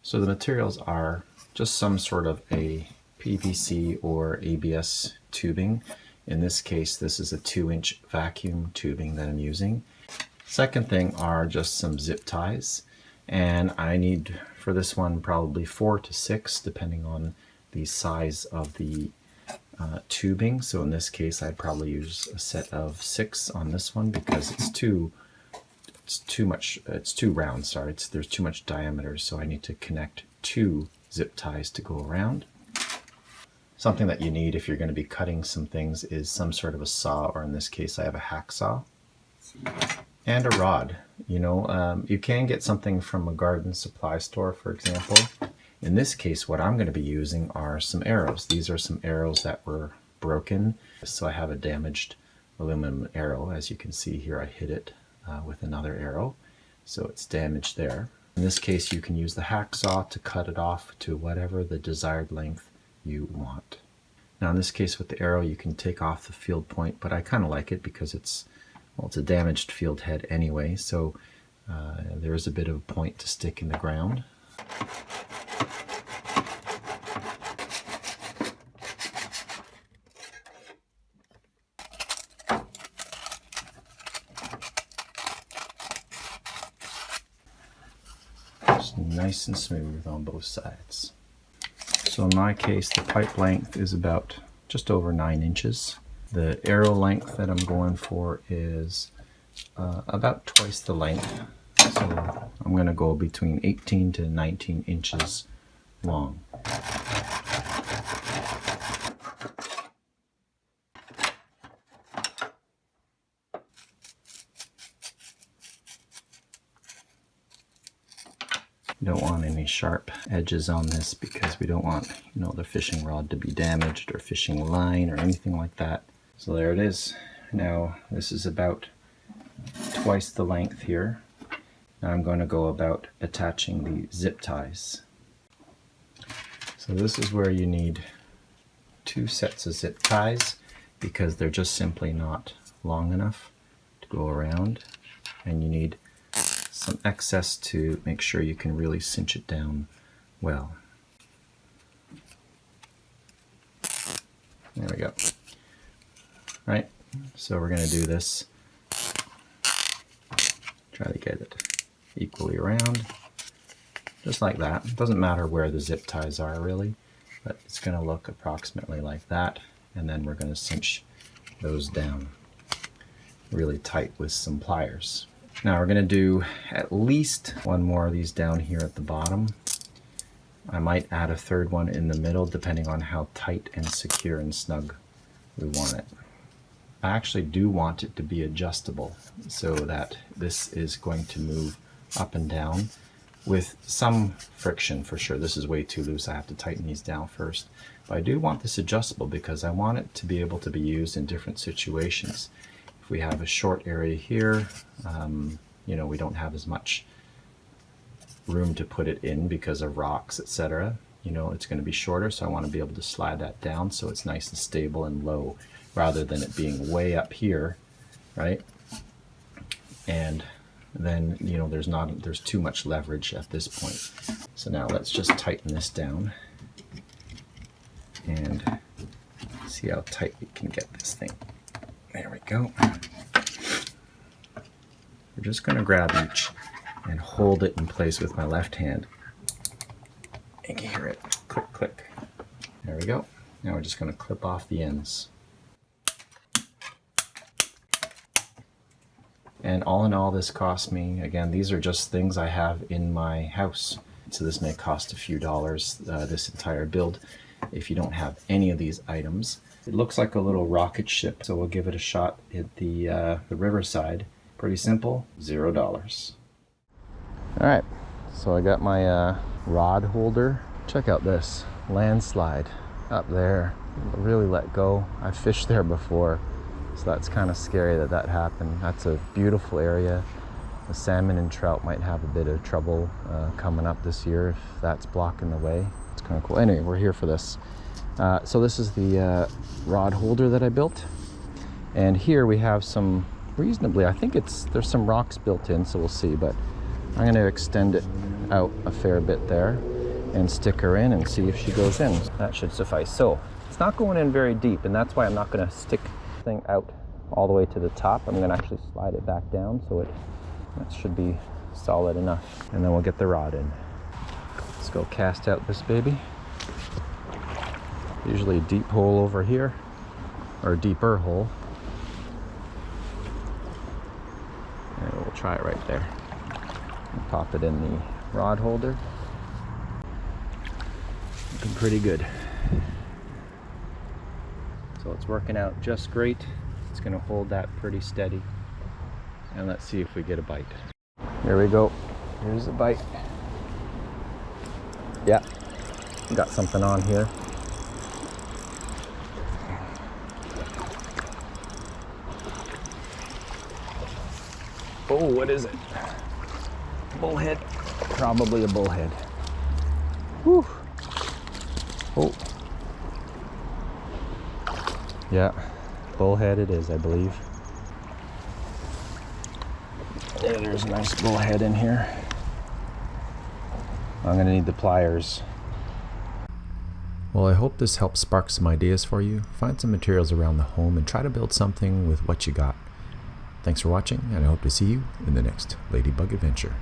So the materials are just some sort of a PVC or ABS tubing. In this case, this is a 2-inch vacuum tubing that I'm using. Second thing are just some zip ties, and I need for this one probably 4 to 6 depending on the size of the tubing. So in this case I'd probably use a set of 6 on this one because it's too round, sorry, there's too much diameter, so I need to connect 2 zip ties to go around. Something that you need if you're going to be cutting some things is some sort of a saw, or in this case I have a hacksaw, and a rod. You know, you can get something from a garden supply store, for example. In this case, what I'm going to be using are some arrows. These are some arrows that were broken. So I have a damaged aluminum arrow. As you can see here, I hit it with another arrow, so it's damaged there. In this case, you can use the hacksaw to cut it off to whatever the desired length you want. Now in this case with the arrow, you can take off the field point, but I kind of like it because it's a damaged field head anyway, so there is a bit of a point to stick in the ground. Just nice and smooth on both sides. So in my case, the pipe length is about just over 9 inches. The arrow length that I'm going for is about twice the length. So I'm going to go between 18 to 19 inches long. You don't want any sharp edges on this because we don't want, you know, the fishing rod to be damaged or fishing line or anything like that. So there it is. Now this is about twice the length here. Now I'm going to go about attaching the zip ties. So this is where you need 2 sets of zip ties because they're just simply not long enough to go around, and you need some excess to make sure you can really cinch it down well. There we go. Right, so we're going to do this. Try to get it equally around, just like that. It doesn't matter where the zip ties are really, but it's going to look approximately like that, and then we're going to cinch those down really tight with some pliers. Now we're going to do at least one more of these down here at the bottom. I might add a third one in the middle depending on how tight and secure and snug we want it. I actually do want it to be adjustable so that this is going to move up and down with some friction for sure. This is way too loose. I have to tighten these down first. But I do want this adjustable because I want it to be able to be used in different situations. If we have a short area here, you know, we don't have as much room to put it in because of rocks, etc. You know, it's going to be shorter, so I want to be able to slide that down so it's nice and stable and low, rather than it being way up here, right? And then, you know, there's too much leverage at this point. So now let's just tighten this down and see how tight we can get this thing. There we go. We're just going to grab each and hold it in place with my left hand. You can hear it click, click. There we go. Now we're just going to clip off the ends. And all in all, this cost me, again, these are just things I have in my house. So this may cost a few dollars, this entire build, if you don't have any of these items. It looks like a little rocket ship, so we'll give it a shot at the riverside. Pretty simple, $0. All right, so I got my rod holder. Check out this landslide up there. Really let go. I've fished there before, so that's kind of scary that that happened. That's a beautiful area. The salmon and trout might have a bit of trouble coming up this year if that's blocking the way. It's kind of cool. Anyway, we're here for this. So this is the rod holder that I built, and here we have some reasonably, I think there's some rocks built in, so we'll see, but I'm going to extend it out a fair bit there. and stick her in and see if she goes in. That should suffice. So it's not going in very deep, and that's why I'm not going to stick the thing out all the way to the top. I'm going to actually slide it back down, so that should be solid enough. And then we'll get the rod in. Let's go cast out this baby. Usually a deep hole over here, or a deeper hole. And we'll try it right there. And pop it in the rod holder. Looking pretty good. So it's working out just great. It's gonna hold that pretty steady. And let's see if we get a bite. Here we go. Here's the bite. Yeah, got something on here. Oh, what is it? Bullhead. Probably a bullhead. Whew. Oh. Yeah, bullhead it is, I believe. There's a nice bullhead in here. I'm gonna need the pliers. Well, I hope this helps spark some ideas for you. Find some materials around the home and try to build something with what you got. Thanks for watching, and I hope to see you in the next Ladybug adventure.